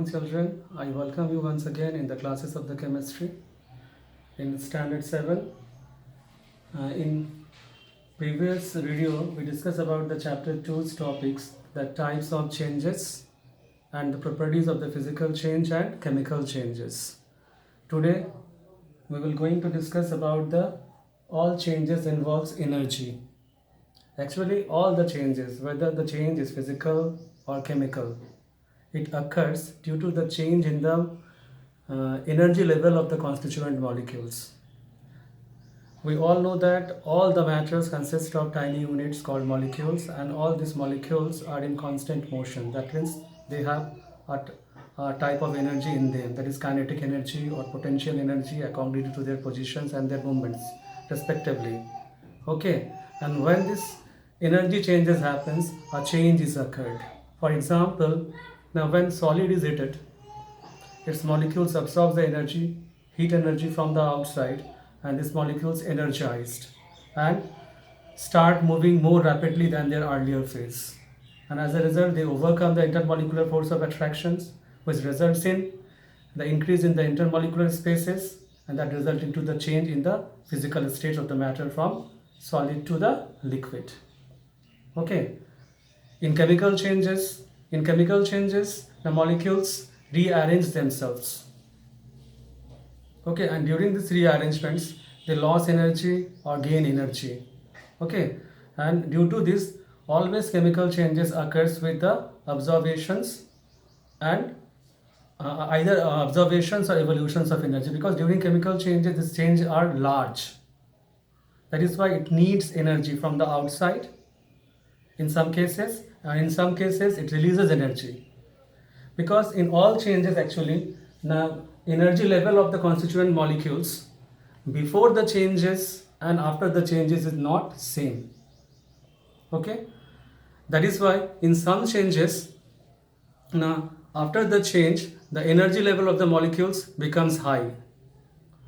Children, I welcome you once again in the classes of the chemistry in standard 7. In previous video, we discussed about the chapter 2's topics, the types of changes and the properties of the physical change and chemical changes. Today, we will going to discuss about the all changes involves energy. Actually, all the changes, whether the change is physical or chemical, it occurs due to the change in the energy level of the constituent molecules. We all know that all the matters consist of tiny units called molecules, and all these molecules are in constant motion. That means they have a type of energy in them, that is kinetic energy or potential energy according to their positions and their movements respectively. Okay, and when this energy changes happens, a change is occurred. For example, now when solid is heated, its molecules absorb the energy, heat energy from the outside, and these molecules energized and start moving more rapidly than their earlier phase. And as a result, they overcome the intermolecular force of attractions, which results in the increase in the intermolecular spaces, and that results into the change in the physical state of the matter from solid to the liquid. Okay. In chemical changes, the molecules rearrange themselves. Okay, and during these rearrangements, they lose energy or gain energy. Okay, and due to this, always chemical changes occurs with the observations and either observations or evolutions of energy, because during chemical changes, these changes are large. That is why it needs energy from the outside in some cases, and in some cases it releases energy, because in all changes actually the energy level of the constituent molecules before the changes and after the changes is not same. Okay, that is why in some changes, now after the change the energy level of the molecules becomes high,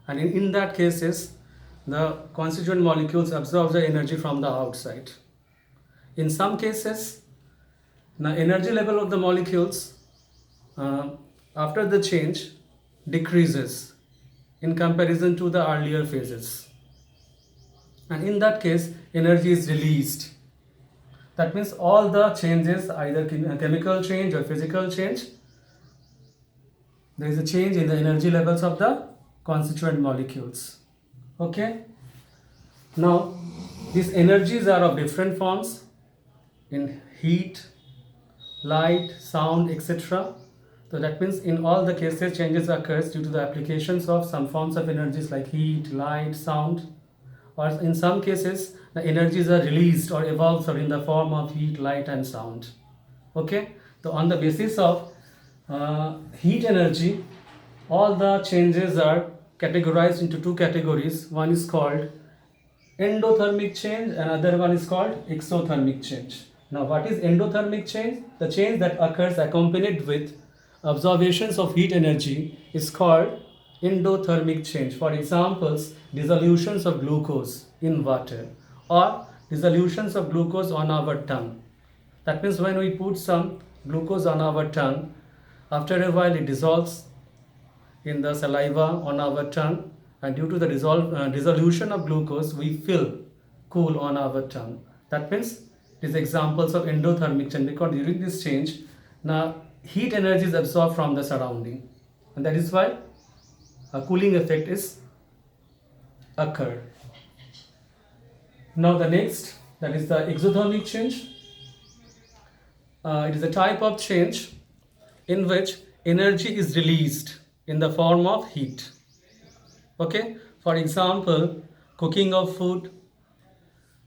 and in that cases the constituent molecules absorb the energy from the outside. In some cases, the energy level of the molecules after the change decreases in comparison to the earlier phases. And in that case, energy is released. That means all the changes, either chemical change or physical change, there is a change in the energy levels of the constituent molecules. Okay? Now, these energies are of different forms, in heat, light, sound, etc. So that means in all the cases changes occurs due to the applications of some forms of energies like heat, light, sound, or in some cases the energies are released or evolved in the form of heat, light and sound. Okay, so on the basis of heat energy, all the changes are categorized into two categories. One is called endothermic change and other one is called exothermic change. Now, what is endothermic change? The change that occurs accompanied with observations of heat energy is called endothermic change. For examples, dissolutions of glucose in water or dissolutions of glucose on our tongue. That means when we put some glucose on our tongue, after a while it dissolves in the saliva on our tongue, and due to the dissolution of glucose, we feel cool on our tongue. That means these examples of endothermic change, because during this change, now heat energy is absorbed from the surrounding, and that is why a cooling effect is occurred. Now the next, that is the exothermic change. It is a type of change in which energy is released in the form of heat. Okay, for example, cooking of food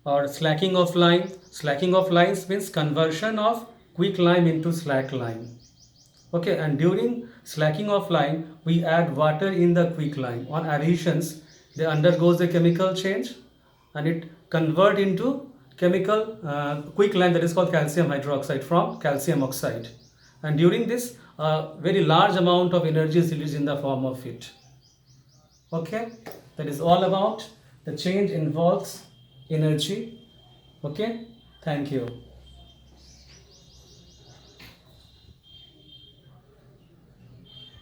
or slacking of lime. Slacking of lines means conversion of quick lime into slack lime. Okay, and during slacking of lime, we add water in the quick lime. On additions, they undergoes a chemical change and it convert into chemical quick lime, that is called calcium hydroxide from calcium oxide. And during this, a very large amount of energy is released in the form of heat. Okay, that is all about the change involves energy. Okay, thank you.